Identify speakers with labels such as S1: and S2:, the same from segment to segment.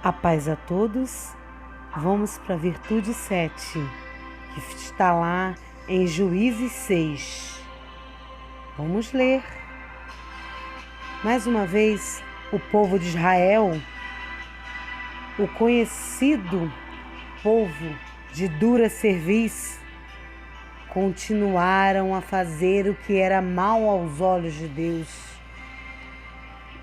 S1: A paz a todos. Vamos para a virtude 7, que está lá em Juízes 6. Vamos ler. Mais uma vez, o povo de Israel, o conhecido povo de dura cerviz, continuaram a fazer o que era mal aos olhos de Deus.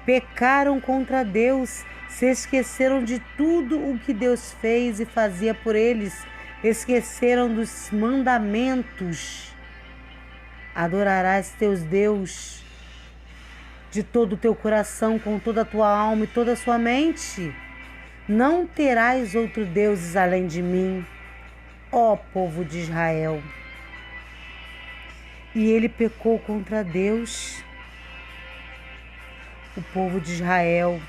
S1: Pecaram contra Deus, se esqueceram de tudo o que Deus fez e fazia por eles, esqueceram dos mandamentos. Adorarás teus Deus de todo o teu coração, com toda a tua alma e toda a sua mente. Não terás outro deuses além de mim, ó povo de Israel. E ele pecou contra Deus. O povo de Israel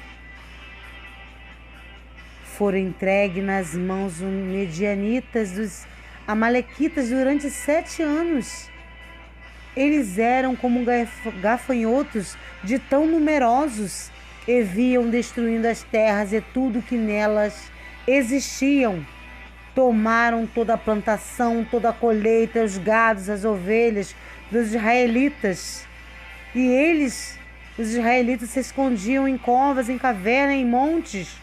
S1: foram entregues nas mãos dos medianitas, dos amalequitas durante 7 anos. Eles eram como gafanhotos de tão numerosos e vinham destruindo as terras e tudo que nelas existiam. Tomaram toda a plantação, toda a colheita, os gados, as ovelhas dos israelitas. E eles, os israelitas, se escondiam em covas, em cavernas, em montes.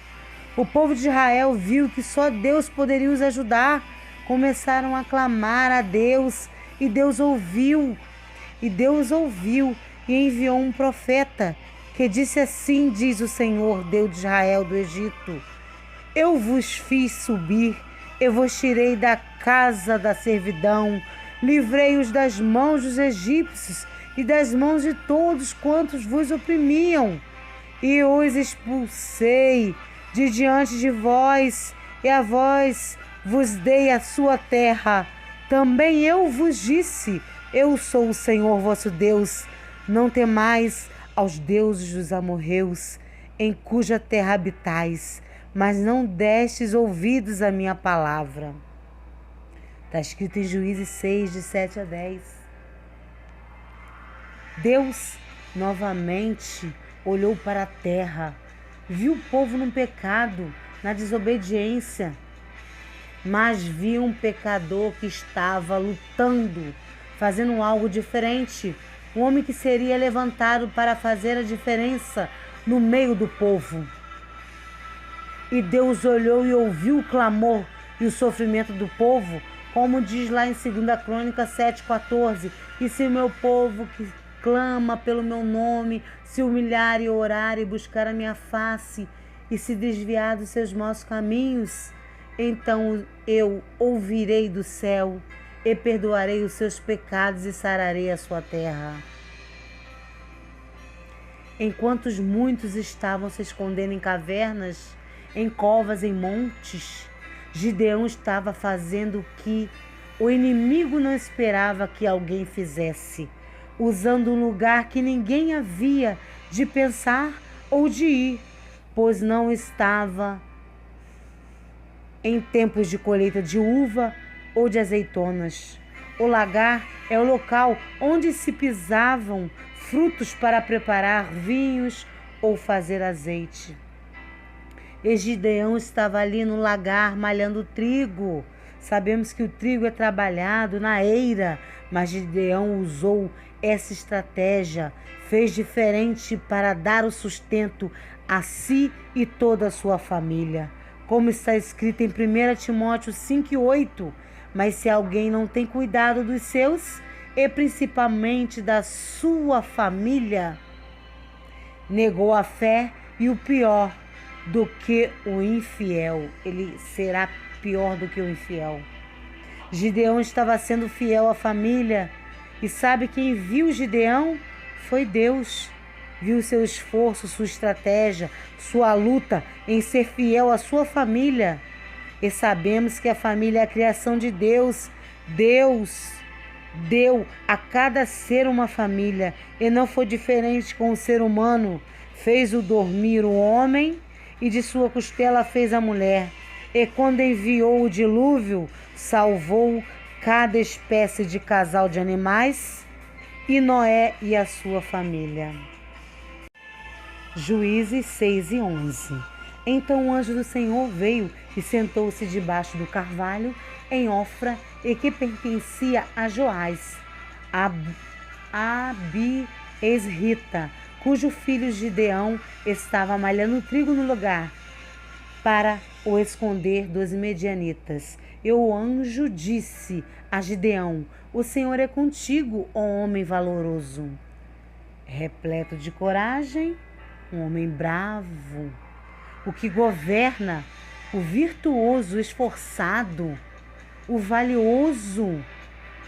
S1: O povo de Israel viu que só Deus poderia os ajudar. Começaram a clamar a Deus e Deus ouviu. E enviou um profeta que disse assim: diz o Senhor, Deus de Israel do Egito: eu vos fiz subir, eu vos tirei da casa da servidão, livrei-os das mãos dos egípcios e das mãos de todos quantos vos oprimiam, e os expulsei de diante de vós, e a vós vos dei a sua terra. Também eu vos disse: eu sou o Senhor vosso Deus. Não temais aos deuses dos amorreus, em cuja terra habitais, mas não destes ouvidos à minha palavra. Está escrito em Juízes 6, de 7 a 10. Deus novamente olhou para a terra, viu o povo no pecado, na desobediência, mas viu um pecador que estava lutando, fazendo algo diferente, um homem que seria levantado para fazer a diferença no meio do povo. E Deus olhou e ouviu o clamor e o sofrimento do povo, como diz lá em 2 Crônicas 7,14: e se meu povo que clama pelo meu nome se humilhar e orar e buscar a minha face e se desviar dos seus maus caminhos, então eu ouvirei do céu e perdoarei os seus pecados e sararei a sua terra. Enquanto muitos estavam se escondendo em cavernas, em covas, em montes, Gideão estava fazendo o que o inimigo não esperava que alguém fizesse, usando um lugar que ninguém havia de pensar ou de ir, pois não estava em tempos de colheita de uva ou de azeitonas. O lagar é o local onde se pisavam frutos para preparar vinhos ou fazer azeite. E Gideão estava ali no lagar malhando trigo. Sabemos que o trigo é trabalhado na eira, mas Gideão usou essa estratégia, fez diferente para dar o sustento a si e toda a sua família. Como está escrito em 1 Timóteo 5,8: mas se alguém não tem cuidado dos seus, e principalmente da sua família, negou a fé, e o pior do que o infiel, ele será pior do que o infiel. Gideão estava sendo fiel à família, e sabe quem viu Gideão? Foi Deus. Viu seu esforço, sua estratégia, sua luta em ser fiel à sua família. E sabemos que a família é a criação de Deus. Deus deu a cada ser uma família, e não foi diferente com o ser humano. Fez-o dormir o homem, e de sua costela fez a mulher. E quando enviou o dilúvio, salvou cada espécie de casal de animais, e Noé e a sua família. Juízes 6 e 11. Então o anjo do Senhor veio e sentou-se debaixo do carvalho em Ofra, e que pertencia a Joás, Abiesrita, cujo filho Gideão estava malhando trigo no lugar, para o esconder dos medianitas. E o anjo disse a Gideão: o Senhor é contigo, ó homem valoroso. Repleto de coragem, um homem bravo, o que governa, o virtuoso, esforçado, o valioso,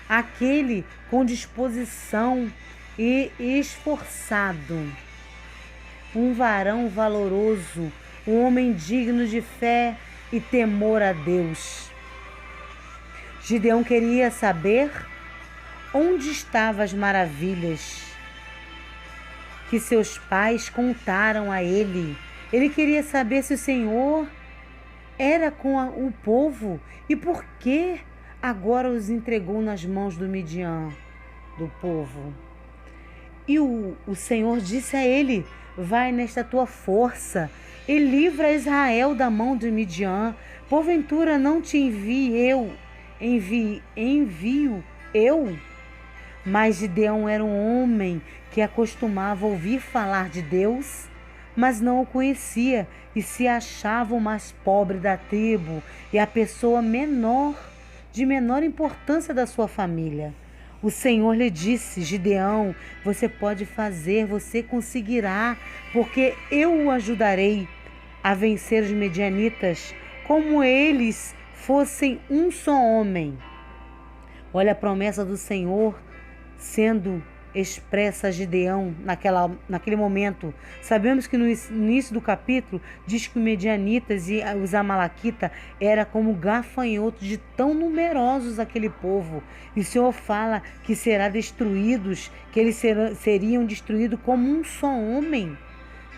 S1: aquele com disposição e esforçado, um varão valoroso, um homem digno de fé e temor a Deus. Gideão queria saber onde estavam as maravilhas que seus pais contaram a ele. Ele queria saber se o Senhor era com o povo e por que agora os entregou nas mãos do Midian, do povo. E o Senhor disse a ele: vai nesta tua força e livra Israel da mão de Midian. Porventura não te envio eu? Mas Gideão era um homem que acostumava ouvir falar de Deus, mas não o conhecia e se achava o mais pobre da tribo e a pessoa de menor importância da sua família. O Senhor lhe disse: Gideão, você pode fazer, você conseguirá, porque eu o ajudarei a vencer os medianitas, como eles fossem um só homem. Olha a promessa do Senhor sendo expressa a Gideão naquele momento. Sabemos que no início do capítulo diz que os medianitas e os amalequitas era como gafanhotos de tão numerosos aquele povo. E o Senhor fala que será destruídos, que eles seriam destruídos como um só homem.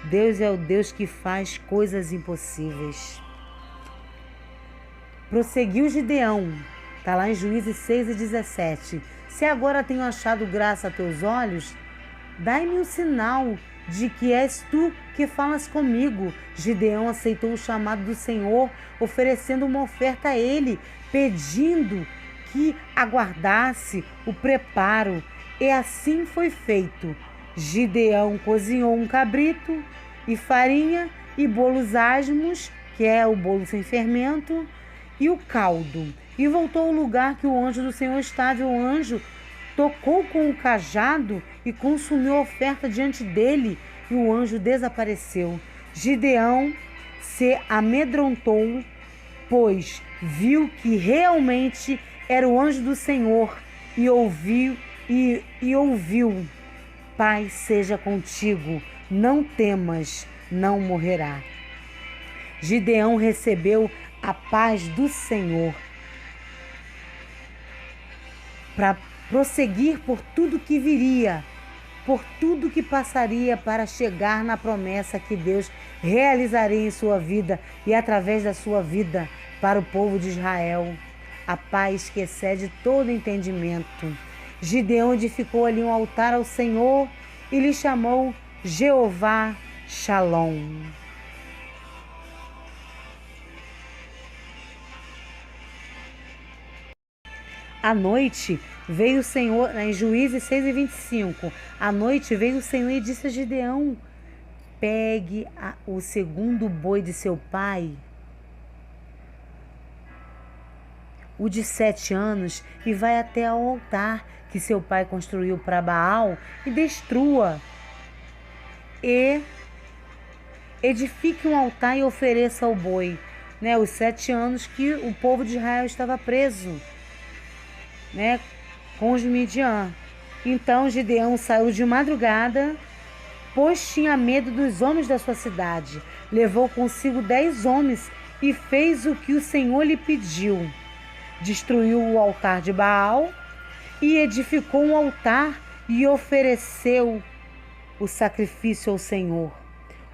S1: Deus é o Deus que faz coisas impossíveis. Prosseguiu Gideão, está lá em Juízes 6:17. Se agora tenho achado graça a teus olhos, dai-me um sinal de que és tu que falas comigo. Gideão aceitou o chamado do Senhor, oferecendo uma oferta a ele, pedindo que aguardasse o preparo. E assim foi feito. Gideão cozinhou um cabrito e farinha e bolos asmos, que é o bolo sem fermento, e o caldo, e voltou ao lugar que o anjo do Senhor estava. E o anjo tocou com o cajado e consumiu a oferta diante dele, e o anjo desapareceu. Gideão se amedrontou, pois viu que realmente era o anjo do Senhor, e ouviu: Pai seja contigo, não temas, não morrerá. Gideão recebeu a paz do Senhor para prosseguir por tudo que viria, por tudo que passaria para chegar na promessa que Deus realizaria em sua vida e através da sua vida para o povo de Israel. A paz que excede todo entendimento. Gideão edificou ali um altar ao Senhor e lhe chamou Jeová Shalom. À noite veio o Senhor, em Juízes 6:25, à noite veio o Senhor e disse a Gideão: pegue o segundo boi de seu pai, o de 7 anos, e vai até ao altar que seu pai construiu para Baal e destrua. E edifique um altar e ofereça ao boi. Os 7 anos que o povo de Israel estava preso, com os Midian. Então Gideão saiu de madrugada, pois tinha medo dos homens da sua cidade. Levou consigo 10 homens e fez o que o Senhor lhe pediu. Destruiu o altar de Baal e edificou um altar e ofereceu o sacrifício ao Senhor.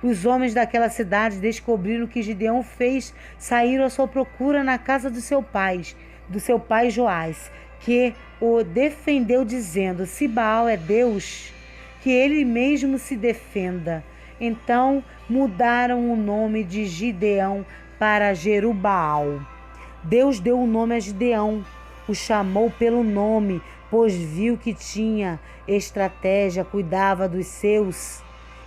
S1: Os homens daquela cidade descobriram o que Gideão fez, saíram à sua procura na casa do seu pai Joás, que o defendeu, dizendo: se Baal é Deus, que ele mesmo se defenda. Então mudaram o nome de Gideão para Jerubaal. Deus deu o nome a Gideão, o chamou pelo nome, pois viu que tinha estratégia, cuidava dos seus.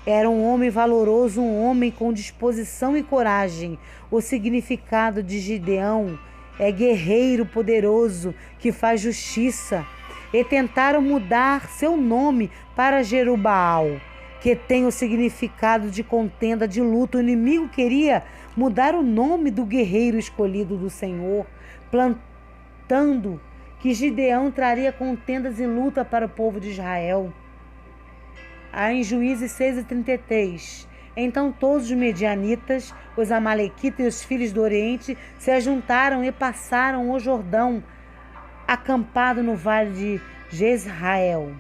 S1: Era um homem valoroso, um homem com disposição e coragem. O significado de Gideão é guerreiro poderoso que faz justiça. E tentaram mudar seu nome para Jerubaal, que tem o significado de contenda, de luta. O inimigo queria mudar o nome do guerreiro escolhido do Senhor, plantando que Gideão traria contendas e luta para o povo de Israel. Em Juízes 6:33. Então todos os medianitas, os amalequitas e os filhos do Oriente se ajuntaram e passaram o Jordão, acampado no vale de Jezrael.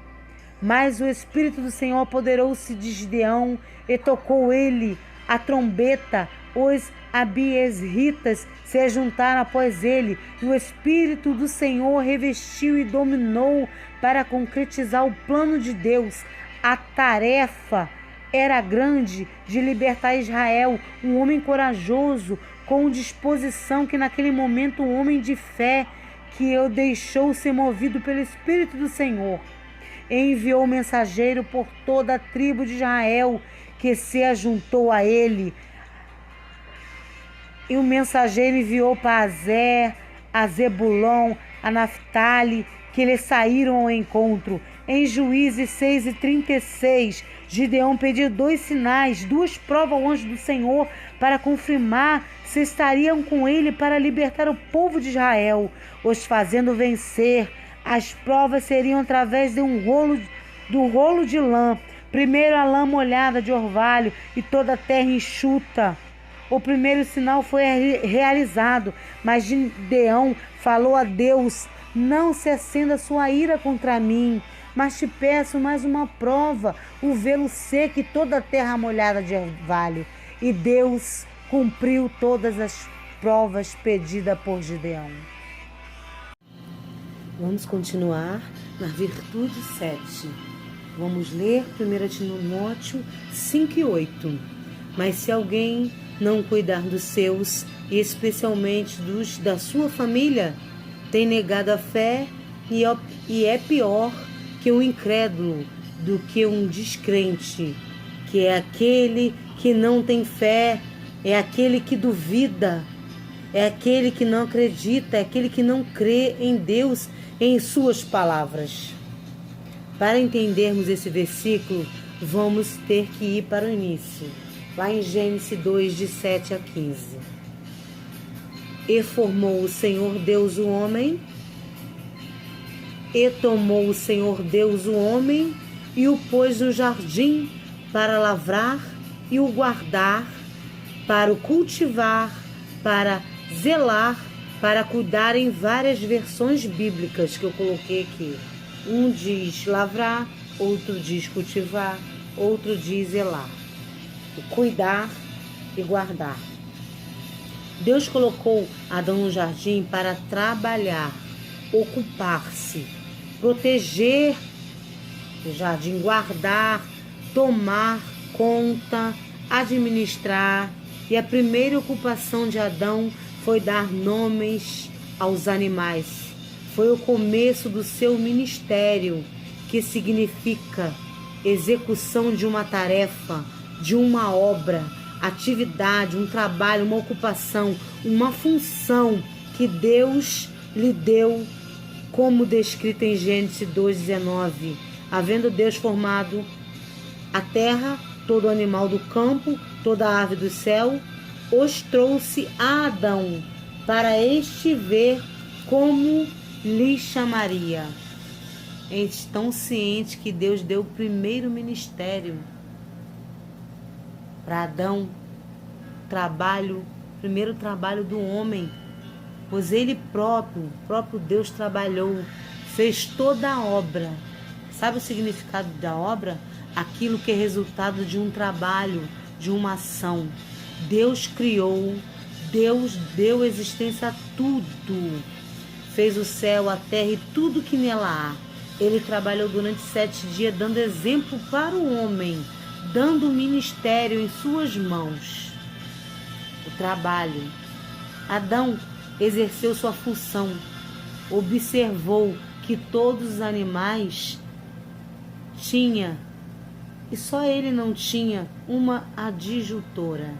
S1: Mas o Espírito do Senhor apoderou-se de Gideão e tocou ele a trombeta. Os abiesritas se ajuntaram após ele, e o Espírito do Senhor revestiu e dominou para concretizar o plano de Deus. A tarefa era grande de libertar Israel, um homem corajoso, com disposição, que naquele momento um homem de fé, que o deixou ser movido pelo Espírito do Senhor. Enviou mensageiro por toda a tribo de Israel, que se ajuntou a ele. E o mensageiro enviou para Azer, a Zebulon, a Naftali, que lhe saíram ao encontro. Em Juízes 6:36, Gideão pediu 2 sinais, 2 provas ao anjo do Senhor para confirmar se estariam com ele para libertar o povo de Israel, os fazendo vencer. As provas seriam através de do rolo de lã. Primeiro a lã molhada de orvalho e toda a terra enxuta. O primeiro sinal foi realizado, mas Gideão falou a Deus: não se acenda sua ira contra mim, mas te peço mais uma prova, o velo seco e toda a terra molhada de orvalho. E Deus cumpriu todas as provas pedidas por Gideão. Vamos continuar na virtude 7. Vamos ler 1 Timóteo 5:8. Mas se alguém não cuidar dos seus, e especialmente dos da sua família, tem negado a fé e é pior que um incrédulo, do que um descrente, que é aquele que não tem fé, é aquele que duvida, é aquele que não acredita, é aquele que não crê em Deus, em suas palavras. Para entendermos esse versículo, vamos ter que ir para o início, lá em Gênesis 2, de 7 a 15. E formou o Senhor Deus o homem, e tomou o Senhor Deus o homem, e o pôs no jardim para lavrar e o guardar, para o cultivar, para zelar, para cuidar. Em várias versões bíblicas que eu coloquei aqui. Um diz lavrar, outro diz cultivar, outro diz zelar. Cuidar e guardar. Deus colocou Adão no jardim para trabalhar, ocupar-se, proteger o jardim, guardar, tomar conta, administrar. E a primeira ocupação de Adão foi dar nomes aos animais. Foi o começo do seu ministério, que significa execução de uma tarefa, de uma obra, atividade, um trabalho, uma ocupação, uma função que Deus lhe deu, como descrito em Gênesis 2:19. Havendo Deus formado a terra, todo animal do campo, toda ave do céu, os trouxe a Adão, para este ver como lhe chamaria. Estão cientes que Deus deu o primeiro ministério para Adão, primeiro trabalho do homem, pois ele próprio Deus trabalhou, fez toda a obra. Sabe o significado da obra? Aquilo que é resultado de um trabalho, de uma ação. Deus criou, Deus deu existência a tudo, fez o céu, a terra e tudo que nela há. Ele trabalhou durante 7 dias, dando exemplo para o homem, dando o ministério em suas mãos, o trabalho. Adão exerceu sua função, observou que todos os animais tinham, e só ele não tinha, uma adjutora,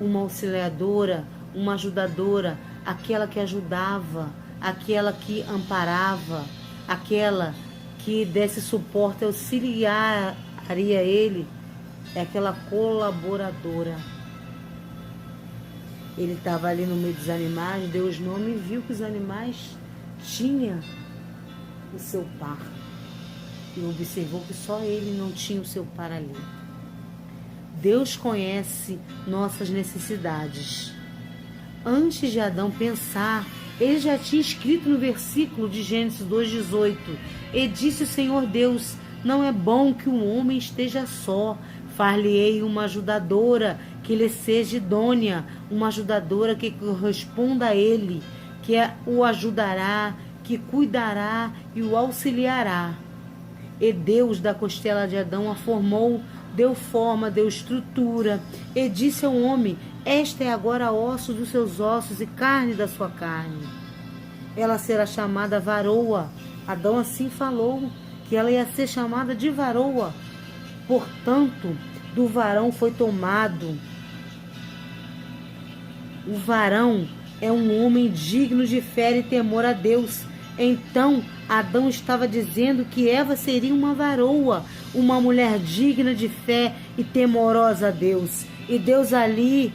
S1: uma auxiliadora, uma ajudadora, aquela que ajudava, aquela que amparava, aquela que desse suporte, auxiliaria ele, é aquela colaboradora. Ele estava ali no meio dos animais, deu os nomes e viu que os animais tinham o seu par. E observou que só ele não tinha o seu par ali. Deus conhece nossas necessidades. Antes de Adão pensar, ele já tinha escrito no versículo de Gênesis 2,18: E disse o Senhor Deus, não é bom que o homem esteja só, far-lhe-ei uma ajudadora que lhe seja idônea, uma ajudadora que corresponda a ele, que o ajudará, que cuidará e o auxiliará. E Deus da costela de Adão a formou, deu forma, deu estrutura, e disse ao homem: Esta é agora osso dos seus ossos e carne da sua carne. Ela será chamada varoa. Adão assim falou, que ela ia ser chamada de varoa. Portanto, do varão foi tomado. O varão é um homem digno de fé e temor a Deus. Então, Adão estava dizendo que Eva seria uma varoa, uma mulher digna de fé e temorosa a Deus. E Deus ali,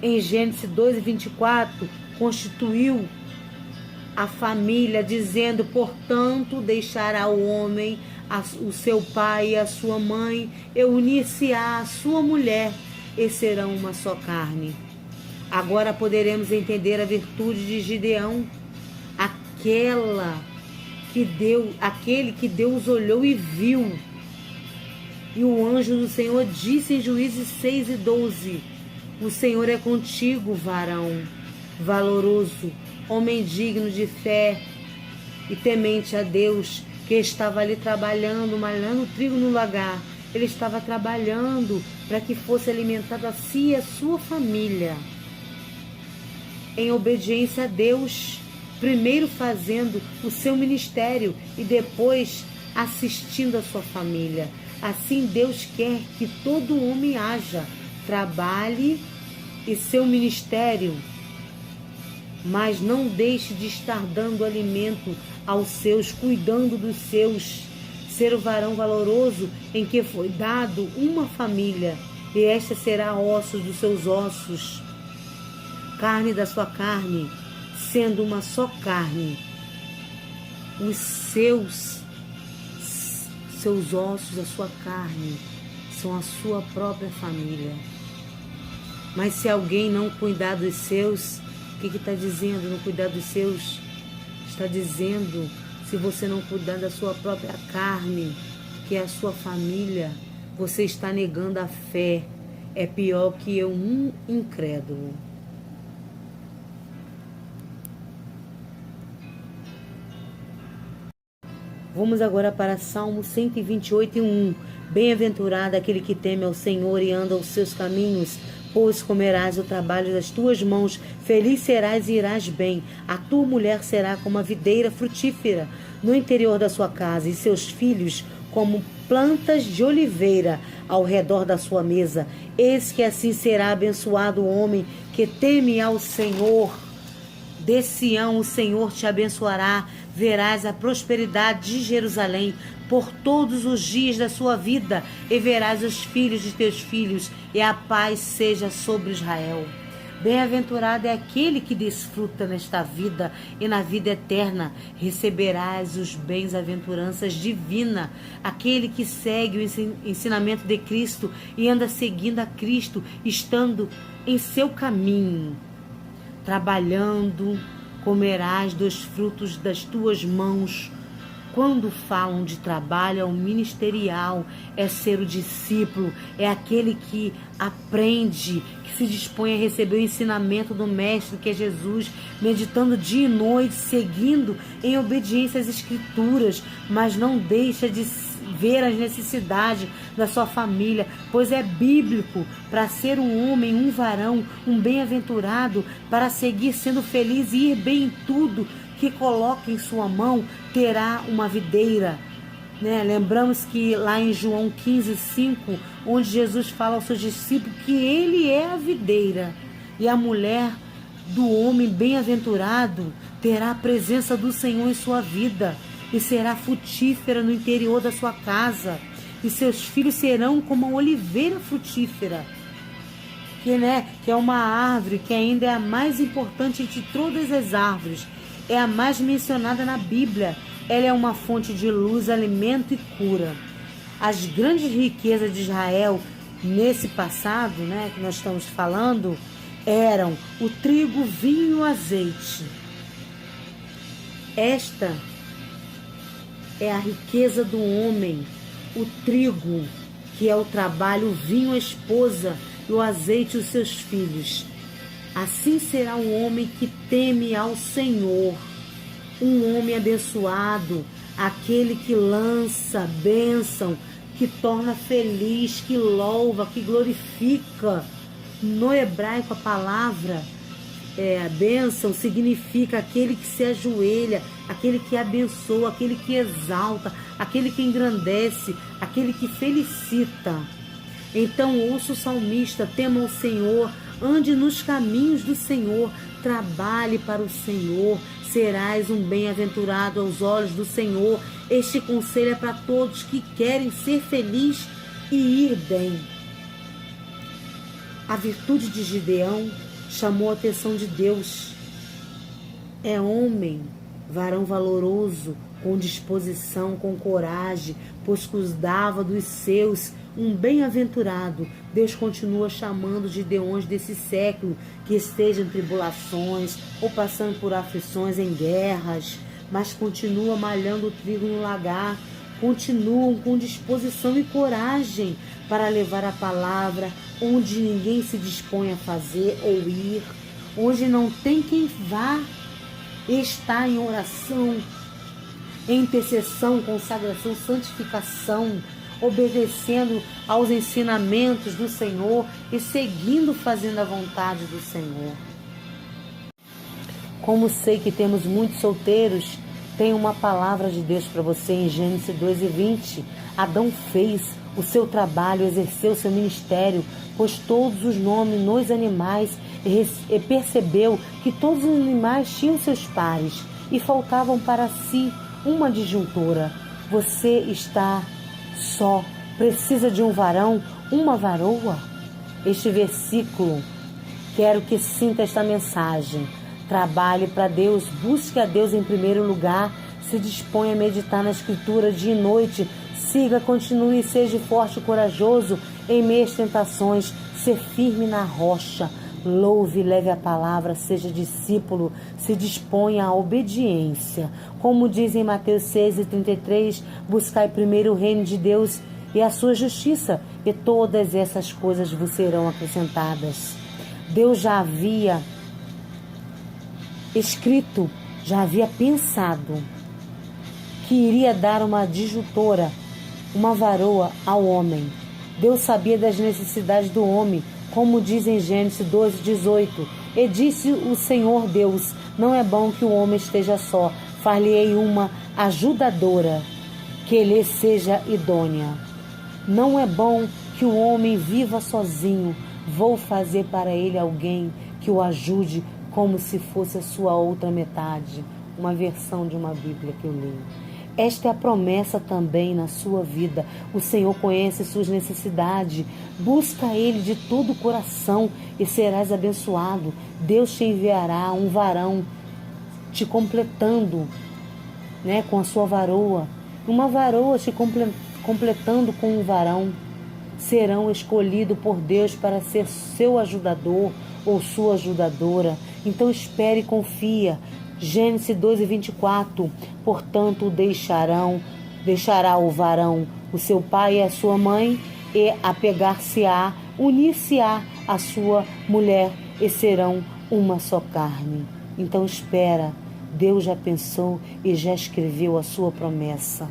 S1: em Gênesis 2:24, constituiu a família, dizendo: portanto, deixará o homem o seu pai e a sua mãe, e unir-se-á a sua mulher, e serão uma só carne. Agora poderemos entender a virtude de Gideão, aquele que Deus olhou e viu. E o anjo do Senhor disse em Juízes 6:12: O Senhor é contigo, varão valoroso, homem digno de fé e temente a Deus, que estava ali trabalhando, malhando trigo no lagar. Ele estava trabalhando para que fosse alimentado a si e a sua família, em obediência a Deus, primeiro fazendo o seu ministério e depois assistindo a sua família. Assim Deus quer que todo homem haja, trabalhe e seu ministério, mas não deixe de estar dando alimento aos seus, cuidando dos seus. Ser o varão valoroso em que foi dado uma família, e esta será ossos dos seus ossos, carne da sua carne, sendo uma só carne. Os seus ossos, a sua carne, são a sua própria família. Mas se alguém não cuidar dos seus, o que está dizendo? Não cuidar dos seus? Está dizendo, se você não cuidar da sua própria carne, que é a sua família, você está negando a fé. É pior que um incrédulo. Vamos agora para Salmo 128:1. Bem-aventurado aquele que teme ao Senhor e anda aos seus caminhos, pois comerás o trabalho das tuas mãos, feliz serás e irás bem. A tua mulher será como a videira frutífera no interior da sua casa, e seus filhos como plantas de oliveira ao redor da sua mesa. Eis que assim será abençoado o homem que teme ao Senhor. De Sião o Senhor te abençoará, verás a prosperidade de Jerusalém por todos os dias da sua vida, e verás os filhos de teus filhos, e a paz seja sobre Israel. Bem-aventurado é aquele que desfruta nesta vida, e na vida eterna receberás os bens-aventuranças divinas. Aquele que segue o ensinamento de Cristo e anda seguindo a Cristo, estando em seu caminho. Trabalhando, comerás dos frutos das tuas mãos. Quando falam de trabalho, é o ministerial, é ser o discípulo, é aquele que aprende, que se dispõe a receber o ensinamento do Mestre, que é Jesus, meditando dia e noite, seguindo em obediência às Escrituras, mas não deixa de ver as necessidades da sua família, pois é bíblico para ser um homem, um varão, um bem-aventurado, para seguir sendo feliz e ir bem em tudo que coloque em sua mão, terá uma videira. Lembramos que lá em João 15:5, onde Jesus fala aos seus discípulos que ele é a videira e a mulher do homem bem-aventurado terá a presença do Senhor em sua vida e será frutífera no interior da sua casa, e seus filhos serão como a oliveira frutífera, que é uma árvore que ainda é a mais importante entre todas as árvores, é a mais mencionada na Bíblia. Ela é uma fonte de luz, alimento e cura. As grandes riquezas de Israel nesse passado, que nós estamos falando, eram o trigo, vinho e o azeite. Esta é a riqueza do homem: o trigo, que é o trabalho, o vinho, a esposa, e o azeite, os seus filhos. Assim será o homem que teme ao Senhor, um homem abençoado, aquele que lança bênção, que torna feliz, que louva, que glorifica. No hebraico, a palavra bênção significa aquele que se ajoelha, aquele que abençoa, aquele que exalta, aquele que engrandece, aquele que felicita. Então ouça o salmista: tema o Senhor, ande nos caminhos do Senhor, trabalhe para o Senhor, serás um bem-aventurado aos olhos do Senhor. Este conselho é para todos que querem ser felizes e ir bem. A virtude de Gideão chamou a atenção de Deus. É homem, varão valoroso, com disposição, com coragem, pois cuidava dos seus, um bem-aventurado. Deus continua chamando Gideões desse século, que estejam em tribulações ou passando por aflições, em guerras, mas continua malhando o trigo no lagar, continuam com disposição e coragem para levar a palavra onde ninguém se dispõe a fazer ou ir, onde não tem quem vá. Está em oração, em intercessão, consagração, santificação, obedecendo aos ensinamentos do Senhor e seguindo fazendo a vontade do Senhor. Como sei que temos muitos solteiros, tem uma palavra de Deus para você em Gênesis 2:20. Adão fez o seu trabalho, exerceu o seu ministério, pôs todos os nomes nos animais e percebeu que todos os animais tinham seus pares e faltavam para si uma disjuntora. Você está só, precisa de um varão, uma varoa? Este versículo, quero que sinta esta mensagem. Trabalhe para Deus, busque a Deus em primeiro lugar, se disponha a meditar na Escritura dia e noite, siga, continue e seja forte e corajoso em meio às tentações, ser firme na rocha, louve, leve a palavra, seja discípulo, se disponha à obediência. Como diz em Mateus 6:33, buscai primeiro o reino de Deus e a sua justiça, e todas essas coisas vos serão acrescentadas. Deus já havia escrito, já havia pensado que iria dar uma disjuntora, uma varoa ao homem. Deus sabia das necessidades do homem, como diz em Gênesis 12:18. E disse o Senhor Deus: não é bom que o homem esteja só, far-lhe-ei uma ajudadora, que lhe seja idônea. Não é bom que o homem viva sozinho, vou fazer para ele alguém que o ajude, como se fosse a sua outra metade. Uma versão de uma Bíblia que eu li. Esta é a promessa também na sua vida. O Senhor conhece suas necessidades. Busca Ele de todo o coração e serás abençoado. Deus te enviará um varão te completando, com a sua varoa. Uma varoa te completando com um varão. Serão escolhidos por Deus para ser seu ajudador ou sua ajudadora. Então espere e confia. Gênesis 12:24. Portanto, deixará o varão o seu pai e a sua mãe, e apegar-se-á, unir-se-á a sua mulher, e serão uma só carne. Então espera, Deus já pensou e já escreveu a sua promessa.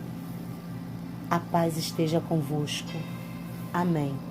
S1: A paz esteja convosco. Amém.